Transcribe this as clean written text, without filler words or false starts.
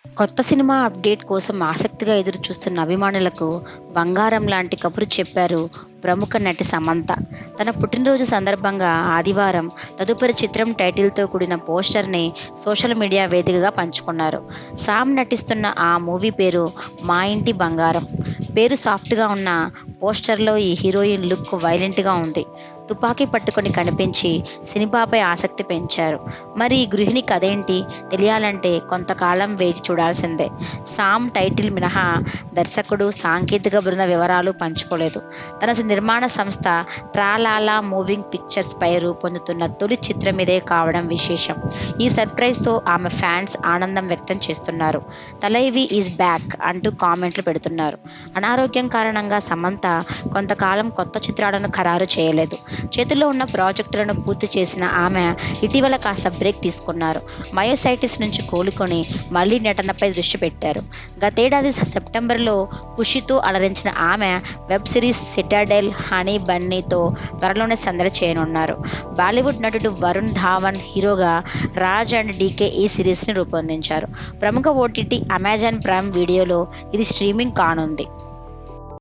కొత్త cinema update కోసం ఆసక్తిగా ఎదురుచూస్తున్న అభిమానులకు బంగారం లాంటి కబురు చెప్పారు ప్రముఖ నటి సమంత. తన పుట్టినరోజు సందర్భంగా ఆదివారం తదుపరి చిత్రం టైటిల్తో కూడిన పోస్టర్ని సోషల్ మీడియా వేదికగా పంచుకున్నారు. సామ్ నటిస్తున్న ఆ మూవీ పేరు 'మా ఇంటి బంగారం'. పేరు సాఫ్ట్గా ఉన్న పోస్టర్లో ఈ హీరోయిన్ లుక్ వైలెంట్గా ఉంది. తుపాకీ పట్టుకొని కనిపించి సినిమాపై ఆసక్తి పెంచారు. మరి ఈ గృహిణి కథేంటి తెలియాలంటే కొంతకాలం వేచి చూడాల్సిందే. సామ్ టైటిల్ మినహా దర్శకుడు, సాంకేతిక బృంద వివరాలు పంచుకోలేదు. తన నిర్మాణ సంస్థ ట్రాలాలా మూవింగ్ పిక్చర్స్ పై రూపొందుతున్న తొలి చిత్రం ఇదే కావడం విశేషం. ఈ సర్ప్రైజ్తో ఆమె ఫ్యాన్స్ ఆనందం వ్యక్తం చేస్తున్నారు. తలైవి ఈజ్ బ్యాక్ అంటూ కామెంట్లు పెడుతున్నారు. అనారోగ్యం కారణంగా సమంత కొంతకాలం కొత్త చిత్రాలను ఖరారు చేయలేదు. చేతుల్లో ఉన్న ప్రాజెక్టులను పూర్తి చేసిన ఆమె ఇటీవల కాస్త బ్రేక్ తీసుకున్నారు. మయోసైటిస్ నుంచి కోలుకొని మళ్లీ నటనపై దృష్టి పెట్టారు. గతేడాది సెప్టెంబర్లో ఖుషీతో అలరించిన ఆమె వెబ్ సిరీస్ 'సిటాడెల్ హనీ బన్నీ'తో త్వరలోనే సందడి చేయనున్నారు. బాలీవుడ్ నటుడు వరుణ్ ధావన్ హీరోగా రాజ్ అండ్ డీకే ఈ సిరీస్ని రూపొందించారు. ప్రముఖ ఓటీటీ అమెజాన్ ప్రైమ్ వీడియోలో ఇది స్ట్రీమింగ్ కానుంది.